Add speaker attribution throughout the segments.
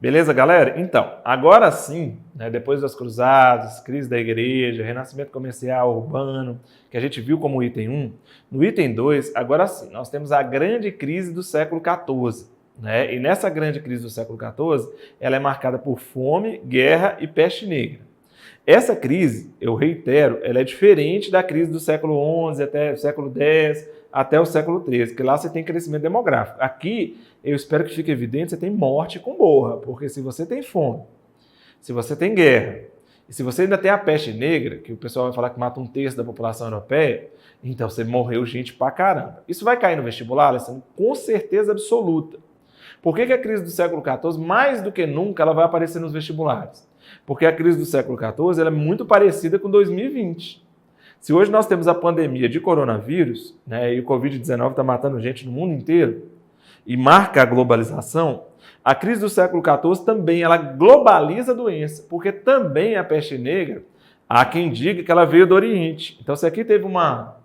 Speaker 1: Beleza, galera? Então, agora sim, né, depois das cruzadas, crise da igreja, renascimento comercial, urbano, que a gente viu como item 1, no item 2, agora sim, nós temos a grande crise do século XIV. Né? E nessa grande crise do século XIV, ela é marcada por fome, guerra e peste negra. Essa crise, eu reitero, ela é diferente da crise do século XI até o século X, até o século XIII, que lá você tem crescimento demográfico. Aqui, eu espero que fique evidente, você tem morte com borra, porque se você tem fome, se você tem guerra, e se você ainda tem a peste negra, que o pessoal vai falar que mata 1/3 da população europeia, então você morreu gente pra caramba. Isso vai cair no vestibular, Alessandro? Com certeza absoluta. Por que a crise do século XIV, mais do que nunca, ela vai aparecer nos vestibulares? Porque a crise do século XIV ela é muito parecida com 2020. Se hoje nós temos a pandemia de coronavírus, né, e o Covid-19 está matando gente no mundo inteiro, e marca a globalização, a crise do século XIV também ela globaliza a doença, porque também a peste negra, há quem diga que ela veio do Oriente. Então, se aqui teve uma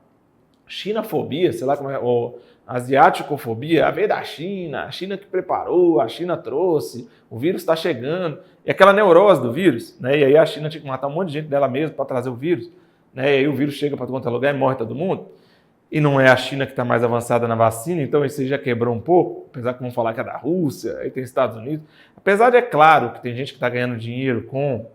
Speaker 1: chinafobia, sei lá como é, ou asiáticofobia, veio da China, a China que preparou, a China trouxe, o vírus está chegando, e aquela neurose do vírus, né, e aí a China tinha que matar um monte de gente dela mesma para trazer o vírus, né, e aí o vírus chega para todo quanto é lugar e morre todo mundo. E não é a China que está mais avançada na vacina, então isso aí já quebrou um pouco, apesar que vão falar que é da Rússia, aí tem Estados Unidos. Apesar de, é claro, que tem gente que está ganhando dinheiro com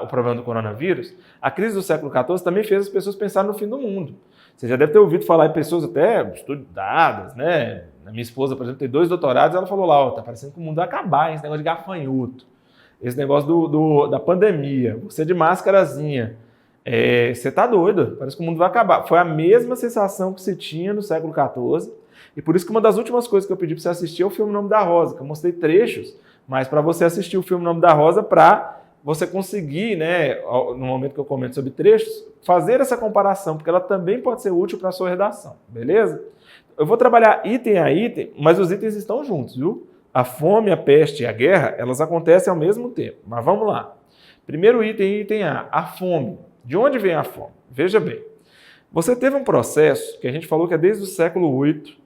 Speaker 1: o problema do coronavírus, a crise do século XIV também fez as pessoas pensarem no fim do mundo. Você já deve ter ouvido falar de pessoas até estudadas, né? A minha esposa, por exemplo, tem 2 doutorados, ela falou lá, tá parecendo que o mundo vai acabar, esse negócio de gafanhoto, esse negócio da pandemia, você de máscarazinha. Você tá doido, parece que o mundo vai acabar. Foi a mesma sensação que você tinha no século XIV, e por isso que uma das últimas coisas que eu pedi para você assistir é o filme Nome da Rosa, que eu mostrei trechos, mas para você assistir o filme Nome da Rosa, para você conseguir, né, no momento que eu comento sobre trechos, fazer essa comparação, porque ela também pode ser útil para a sua redação, beleza? Eu vou trabalhar item a item, mas os itens estão juntos, viu? A fome, a peste e a guerra, elas acontecem ao mesmo tempo, mas vamos lá. Primeiro item, item A fome. De onde vem a fome? Veja bem, você teve um processo que a gente falou que é desde o século VIII,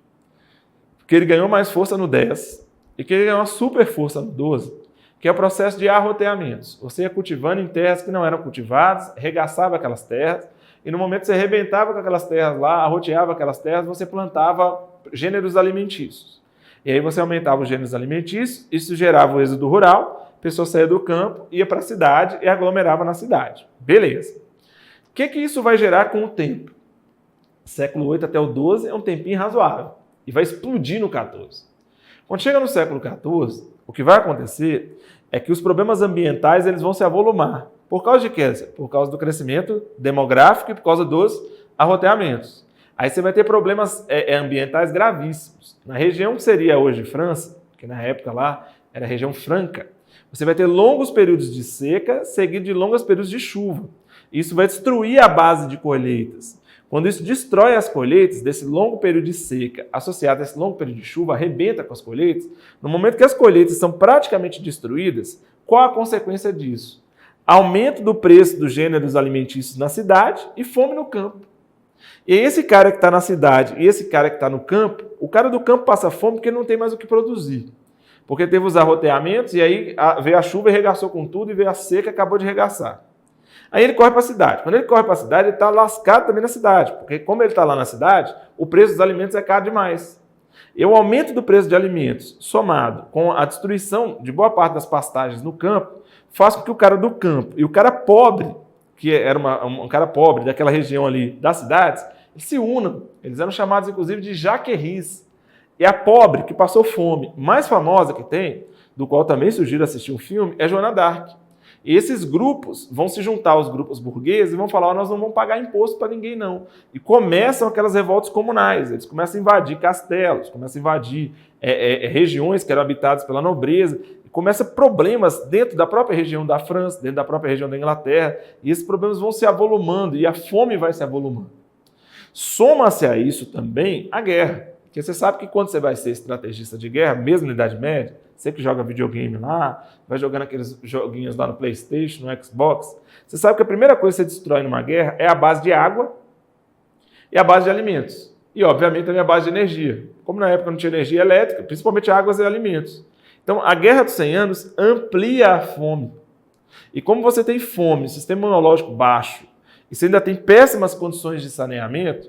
Speaker 1: que ele ganhou mais força no X e que ele ganhou uma super força no XII, que é o processo de arroteamentos. Você ia cultivando em terras que não eram cultivadas, regaçava aquelas terras, e no momento que você arrebentava com aquelas terras lá, arroteava aquelas terras, você plantava gêneros alimentícios. E aí você aumentava os gêneros alimentícios, isso gerava o êxodo rural, a pessoa saía do campo, ia para a cidade e aglomerava na cidade. Beleza. O que isso vai gerar com o tempo? Século VIII até o XII é um tempinho razoável, e vai explodir no XIV. Quando chega no século XIV, o que vai acontecer é que os problemas ambientais eles vão se avolumar. Por causa de quê? Por causa do crescimento demográfico e por causa dos arroteamentos. Aí você vai ter problemas ambientais gravíssimos. Na região que seria hoje França, que na época lá era a região franca, você vai ter longos períodos de seca, seguido de longos períodos de chuva. Isso vai destruir a base de colheitas. Quando isso destrói as colheitas, desse longo período de seca, associado a esse longo período de chuva, arrebenta com as colheitas, no momento que as colheitas são praticamente destruídas, qual a consequência disso? Aumento do preço dos gêneros alimentícios na cidade e fome no campo. E esse cara que está na cidade e esse cara que está no campo, o cara do campo passa fome porque não tem mais o que produzir. Porque teve os arroteamentos e aí veio a chuva e regaçou com tudo, e veio a seca e acabou de regaçar. Aí ele corre para a cidade. Quando ele corre para a cidade, ele está lascado também na cidade, porque como ele está lá na cidade, o preço dos alimentos é caro demais. E o aumento do preço de alimentos, somado com a destruição de boa parte das pastagens no campo, faz com que o cara do campo e o cara pobre, que era um cara pobre daquela região ali das cidades, eles se unam. Eles eram chamados, inclusive, de jaquerris. E a pobre, que passou fome, mais famosa que tem, do qual também sugiro assistir um filme, é Joana d'Arc. E esses grupos vão se juntar aos grupos burgueses e vão falar, nós não vamos pagar imposto para ninguém não. E começam aquelas revoltas comunais, eles começam a invadir castelos, começam a invadir regiões que eram habitadas pela nobreza, e começam problemas dentro da própria região da França, dentro da própria região da Inglaterra, e esses problemas vão se avolumando, e a fome vai se avolumando. Soma-se a isso também a guerra, porque você sabe que quando você vai ser estrategista de guerra, mesmo na Idade Média, você que joga videogame lá, vai jogando aqueles joguinhos lá no PlayStation, no Xbox, você sabe que a primeira coisa que você destrói numa guerra é a base de água e a base de alimentos. E, obviamente, também a base de energia. Como na época não tinha energia elétrica, principalmente águas e alimentos. Então, a Guerra dos 100 Anos amplia a fome. E como você tem fome, sistema imunológico baixo, e você ainda tem péssimas condições de saneamento,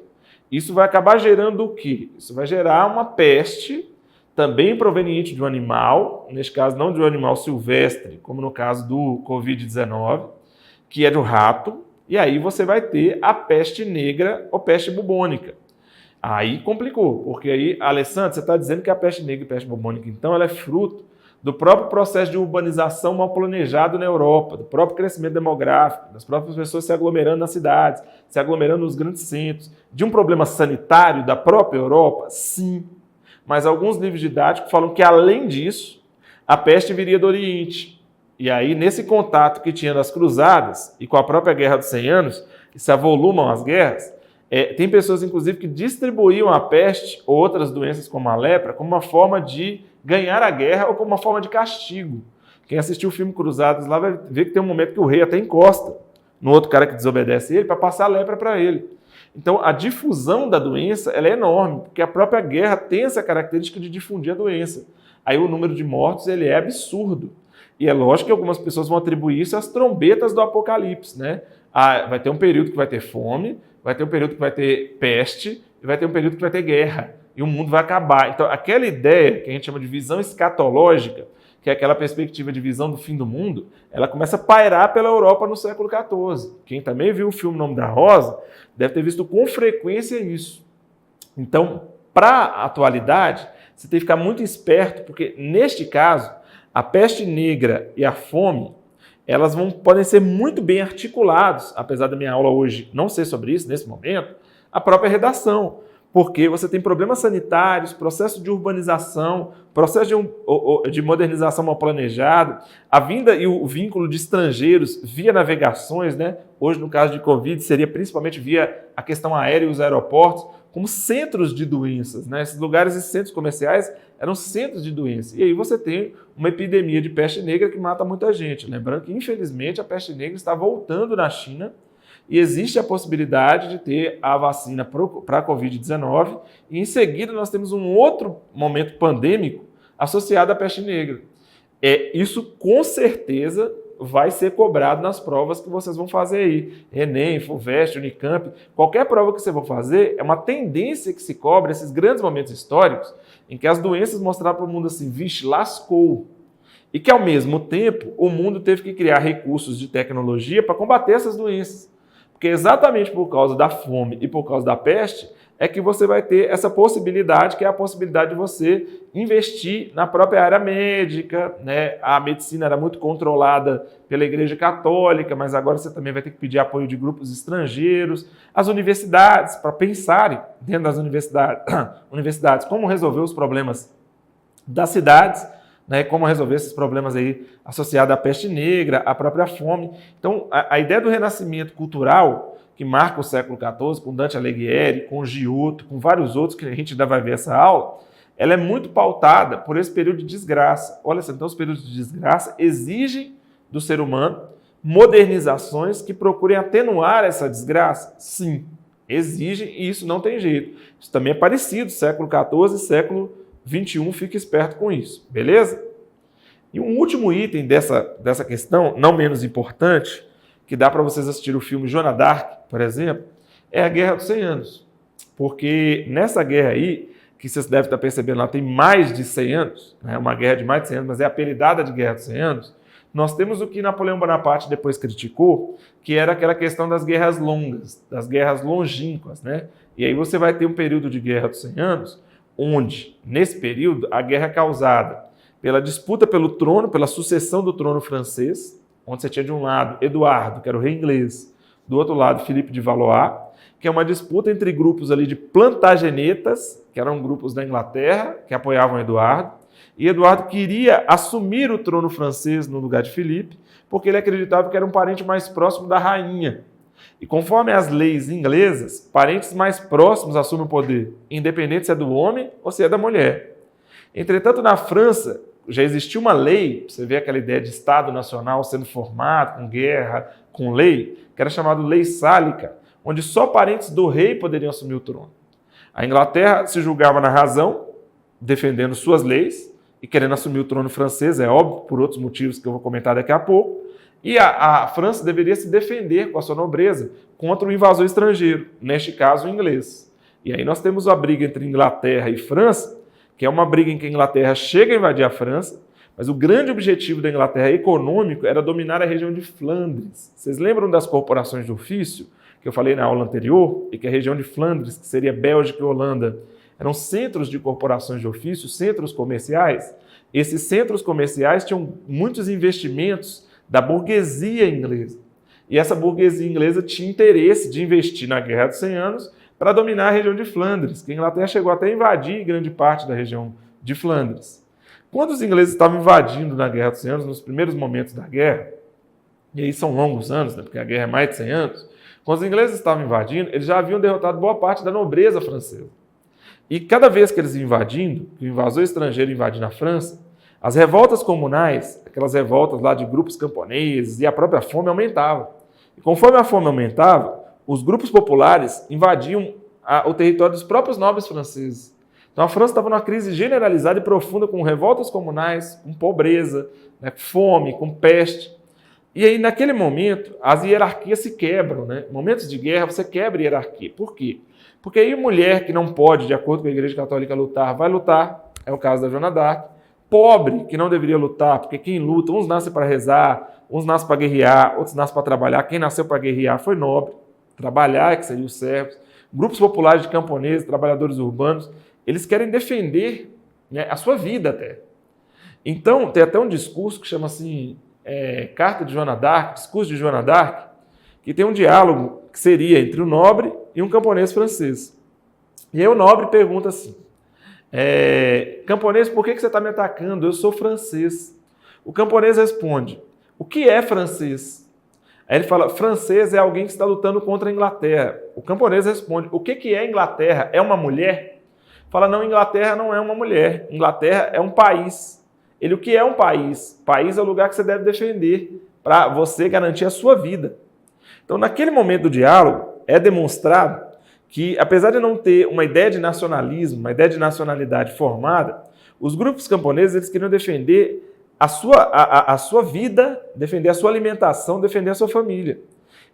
Speaker 1: isso vai acabar gerando o quê? Isso vai gerar uma peste, também proveniente de um animal, neste caso não de um animal silvestre, como no caso do Covid-19, que é do rato, e aí você vai ter a peste negra ou peste bubônica. Aí complicou, porque aí, Alessandro, você está dizendo que a peste negra e peste bubônica, então, ela é fruto do próprio processo de urbanização mal planejado na Europa, do próprio crescimento demográfico, das próprias pessoas se aglomerando nas cidades, se aglomerando nos grandes centros, de um problema sanitário da própria Europa? Sim. Mas alguns livros didáticos falam que, além disso, a peste viria do Oriente. E aí, nesse contato que tinha das cruzadas e com a própria Guerra dos 100 Anos, que se avolumam as guerras, tem pessoas, inclusive, que distribuíam a peste ou outras doenças como a lepra como uma forma de ganhar a guerra ou como uma forma de castigo. Quem assistiu o filme Cruzados lá vai ver que tem um momento que o rei até encosta no outro cara que desobedece ele para passar a lepra para ele. Então, a difusão da doença ela é enorme, porque a própria guerra tem essa característica de difundir a doença. Aí o número de mortos ele é absurdo. E é lógico que algumas pessoas vão atribuir isso às trombetas do Apocalipse, né? Vai ter um período que vai ter fome, vai ter um período que vai ter peste, e vai ter um período que vai ter guerra. E o mundo vai acabar. Então, aquela ideia que a gente chama de visão escatológica, que é aquela perspectiva de visão do fim do mundo, ela começa a pairar pela Europa no século XIV. Quem também viu o filme Nome da Rosa deve ter visto com frequência isso. Então, para a atualidade, você tem que ficar muito esperto, porque neste caso, a peste negra e a fome, elas podem ser muito bem articulados, apesar da minha aula hoje não ser sobre isso, nesse momento, a própria redação. Porque você tem problemas sanitários, processo de urbanização, processo de modernização mal planejado, a vinda e o vínculo de estrangeiros via navegações, né? Hoje, no caso de Covid, seria principalmente via a questão aérea e os aeroportos, como centros de doenças, né? Esses lugares e centros comerciais eram centros de doença. E aí você tem uma epidemia de peste negra que mata muita gente. Lembrando que, infelizmente, a peste negra está voltando na China, e existe a possibilidade de ter a vacina para a Covid-19 e em seguida nós temos um outro momento pandêmico associado à peste negra. Isso com certeza vai ser cobrado nas provas que vocês vão fazer aí. Enem, FUVEST, Unicamp, qualquer prova que você for fazer, é uma tendência que se cobra esses grandes momentos históricos em que as doenças mostraram para o mundo assim, vixe, lascou. E que ao mesmo tempo o mundo teve que criar recursos de tecnologia para combater essas doenças. Porque exatamente por causa da fome e por causa da peste é que você vai ter essa possibilidade, que é a possibilidade de você investir na própria área médica, né? A medicina era muito controlada pela Igreja Católica, mas agora você também vai ter que pedir apoio de grupos estrangeiros, as universidades, para pensarem dentro das universidades como resolver os problemas das cidades, né, como resolver esses problemas aí associados à peste negra, à própria fome. Então, a ideia do renascimento cultural, que marca o século XIV, com Dante Alighieri, com Giotto, com vários outros, que a gente ainda vai ver essa aula, ela é muito pautada por esse período de desgraça. Olha só, então os períodos de desgraça exigem do ser humano modernizações que procurem atenuar essa desgraça? Sim, exigem, e isso não tem jeito. Isso também é parecido, século XIV e século 21, fique esperto com isso, beleza? E um último item dessa questão, não menos importante, que dá para vocês assistir o filme Joana d'Arc, por exemplo, é a Guerra dos 100 Anos. Porque nessa guerra aí, que vocês devem estar percebendo, lá tem mais de 100 anos, é uma guerra de mais de 100 anos, mas é apelidada de Guerra dos 100 Anos, nós temos o que Napoleão Bonaparte depois criticou, que era aquela questão das guerras longas, das guerras longínquas, né? E aí você vai ter um período de Guerra dos 100 Anos, onde, nesse período, a guerra é causada pela disputa pelo trono, pela sucessão do trono francês, onde você tinha de um lado Eduardo, que era o rei inglês, do outro lado Filipe de Valois, que é uma disputa entre grupos ali de plantagenetas, que eram grupos da Inglaterra, que apoiavam Eduardo, e Eduardo queria assumir o trono francês no lugar de Filipe, porque ele acreditava que era um parente mais próximo da rainha. E conforme as leis inglesas, parentes mais próximos assumem o poder, independente se é do homem ou se é da mulher. Entretanto, na França, já existia uma lei, você vê aquela ideia de Estado Nacional sendo formado, com guerra, com lei, que era chamada Lei Sálica, onde só parentes do rei poderiam assumir o trono. A Inglaterra se julgava na razão, defendendo suas leis, e e querendo assumir o trono francês, é óbvio, por outros motivos que eu vou comentar daqui a pouco. E a França deveria se defender com a sua nobreza contra o invasor estrangeiro, neste caso o inglês. E aí nós temos a briga entre Inglaterra e França, que é uma briga em que a Inglaterra chega a invadir a França, mas o grande objetivo da Inglaterra econômico era dominar a região de Flandres. Vocês lembram das corporações de ofício, que eu falei na aula anterior, e que a região de Flandres, que seria Bélgica e Holanda, eram centros de corporações de ofício, centros comerciais? Esses centros comerciais tinham muitos investimentos da burguesia inglesa. E essa burguesia inglesa tinha interesse de investir na Guerra dos 100 Anos para dominar a região de Flandres, que a Inglaterra chegou até a invadir grande parte da região de Flandres. Quando os ingleses estavam invadindo na Guerra dos 100 Anos, nos primeiros momentos da guerra, e aí são longos anos, né, porque a guerra é mais de 100 anos, quando os ingleses estavam invadindo, eles já haviam derrotado boa parte da nobreza francesa. E cada vez que eles iam invadindo, o invasor estrangeiro invadindo a França, as revoltas comunais, aquelas revoltas lá de grupos camponeses e a própria fome aumentava. E conforme a fome aumentava, os grupos populares invadiam o território dos próprios nobres franceses. Então a França estava numa crise generalizada e profunda com revoltas comunais, com pobreza, né, fome, com peste. E aí naquele momento as hierarquias se quebram. Né? Em momentos de guerra você quebra a hierarquia. Por quê? Porque aí mulher que não pode, de acordo com a Igreja Católica, lutar, vai lutar. É o caso da Joana d'Arc. Pobre, que não deveria lutar, porque quem luta, uns nascem para rezar, uns nascem para guerrear, outros nascem para trabalhar. Quem nasceu para guerrear foi nobre. Trabalhar, que seriam os servos. Grupos populares de camponeses, trabalhadores urbanos, eles querem defender, né, a sua vida até. Então, tem até um discurso que chama assim, Carta de Joana d'Arc, Discurso de Joana d'Arc, que tem um diálogo que seria entre o nobre e um camponês francês. E aí o nobre pergunta assim, camponês, por que você está me atacando? Eu sou francês. O camponês responde, o que é francês? Aí ele fala, francês é alguém que está lutando contra a Inglaterra. O camponês responde, o que é Inglaterra? É uma mulher? Fala, não, Inglaterra não é uma mulher. Inglaterra é um país. Ele, o que é um país? País é o lugar que você deve defender para você garantir a sua vida. Então, naquele momento do diálogo, é demonstrado que, apesar de não ter uma ideia de nacionalismo, uma ideia de nacionalidade formada, os grupos camponeses eles queriam defender a sua vida, defender a sua alimentação, defender a sua família.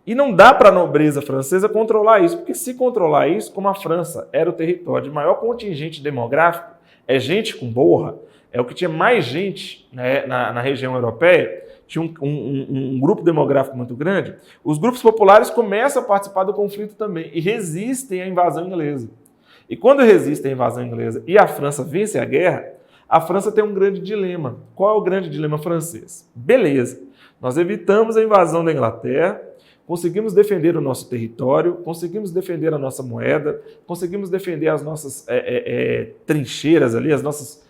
Speaker 1: E não dá para a nobreza francesa controlar isso, porque se controlar isso, como a França era o território de maior contingente demográfico, é gente com borra, é o que tinha mais gente, né, na região europeia, tinha um grupo demográfico muito grande, os grupos populares começam a participar do conflito também e resistem à invasão inglesa. E quando resistem à invasão inglesa e a França vence a guerra, a França tem um grande dilema. Qual é o grande dilema francês? Beleza, nós evitamos a invasão da Inglaterra, conseguimos defender o nosso território, conseguimos defender a nossa moeda, conseguimos defender as nossas trincheiras ali, as nossas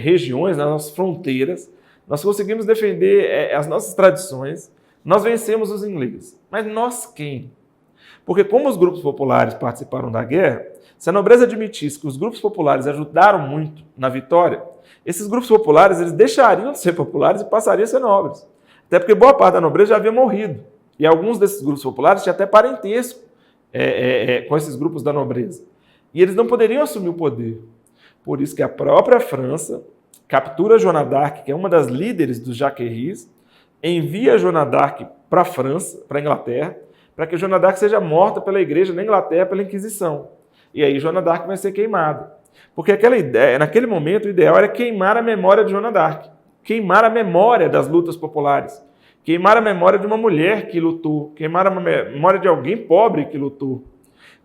Speaker 1: regiões, as nossas fronteiras, nós conseguimos defender as nossas tradições, nós vencemos os ingleses. Mas nós quem? Porque como os grupos populares participaram da guerra, se a nobreza admitisse que os grupos populares ajudaram muito na vitória, esses grupos populares eles deixariam de ser populares e passariam a ser nobres. Até porque boa parte da nobreza já havia morrido. E alguns desses grupos populares tinham até parentesco com esses grupos da nobreza. E eles não poderiam assumir o poder. Por isso que a própria França captura Joana d'Arc, que é uma das líderes dos Jacqueries, envia Joana d'Arc para a França, para a Inglaterra, para que Joana d'Arc seja morta pela igreja na Inglaterra pela Inquisição. E aí Joana d'Arc vai ser queimada. Porque aquela ideia, naquele momento o ideal era queimar a memória de Joana d'Arc, queimar a memória das lutas populares, queimar a memória de uma mulher que lutou, queimar a memória de alguém pobre que lutou.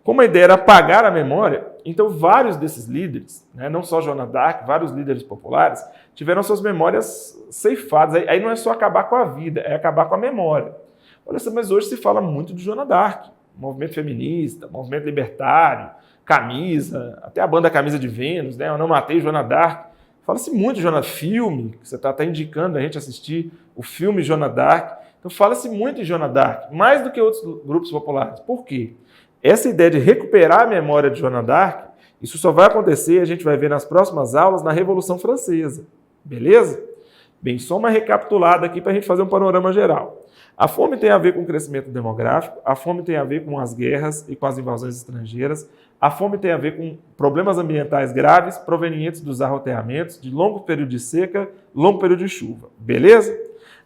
Speaker 1: Como a ideia era apagar a memória, então vários desses líderes, né, não só Joana d'Arc, vários líderes populares, tiveram suas memórias ceifadas. Aí não é só acabar com a vida, é acabar com a memória. Olha só, mas hoje se fala muito de Joana d'Arc, movimento feminista, movimento libertário, Camisa, até a banda Camisa de Vênus, né? Eu não matei Joana d'Arc. Fala-se muito de Joana filme, que você está até indicando a gente assistir o filme Joana d'Arc. Então fala-se muito de Joana d'Arc, mais do que outros grupos populares. Por quê? Essa ideia de recuperar a memória de Joana d'Arc, isso só vai acontecer, a gente vai ver nas próximas aulas, na Revolução Francesa. Beleza? Bem, só uma recapitulada aqui para a gente fazer um panorama geral. A fome tem a ver com o crescimento demográfico, a fome tem a ver com as guerras e com as invasões estrangeiras, a fome tem a ver com problemas ambientais graves provenientes dos arroteamentos, de longo período de seca, longo período de chuva. Beleza?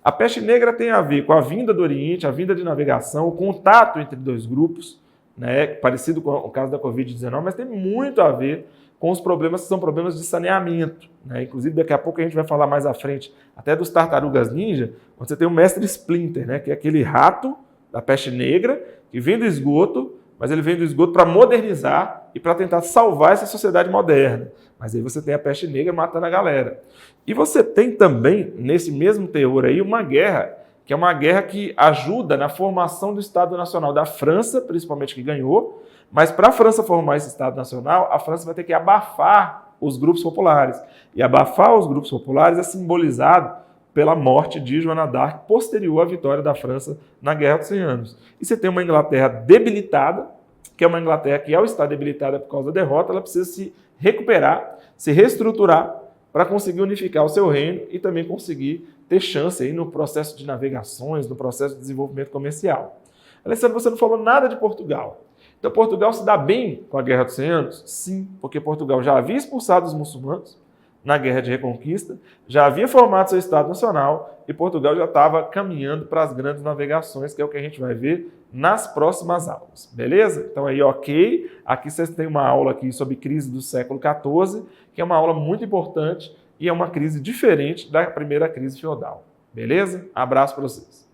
Speaker 1: A peste negra tem a ver com a vinda do Oriente, a vinda de navegação, o contato entre dois grupos, né, parecido com o caso da Covid-19, mas tem muito a ver com os problemas que são problemas de saneamento, né? Inclusive, daqui a pouco a gente vai falar mais à frente até dos tartarugas ninja, onde você tem o mestre Splinter, né, que é aquele rato da peste negra que vem do esgoto, mas ele vem do esgoto para modernizar e para tentar salvar essa sociedade moderna. Mas aí você tem a peste negra matando a galera. E você tem também, nesse mesmo teor aí, uma guerra, que é uma guerra que ajuda na formação do Estado Nacional da França, principalmente que ganhou, mas para a França formar esse Estado Nacional, a França vai ter que abafar os grupos populares. E abafar os grupos populares é simbolizado pela morte de Joana d'Arc, posterior à vitória da França na Guerra dos 100 Anos. E você tem uma Inglaterra debilitada, que é uma Inglaterra que, ao estar debilitada por causa da derrota, ela precisa se recuperar, se reestruturar para conseguir unificar o seu reino e também conseguir ter chance aí no processo de navegações, no processo de desenvolvimento comercial. Alessandro, você não falou nada de Portugal. Então, Portugal se dá bem com a Guerra dos 100 Anos? Sim, porque Portugal já havia expulsado os muçulmanos na Guerra de Reconquista, já havia formado seu Estado Nacional e Portugal já estava caminhando para as grandes navegações, que é o que a gente vai ver nas próximas aulas, beleza? Então aí, ok, aqui vocês têm uma aula aqui sobre crise do século XIV, que é uma aula muito importante e é uma crise diferente da primeira crise feudal, beleza? Abraço para vocês.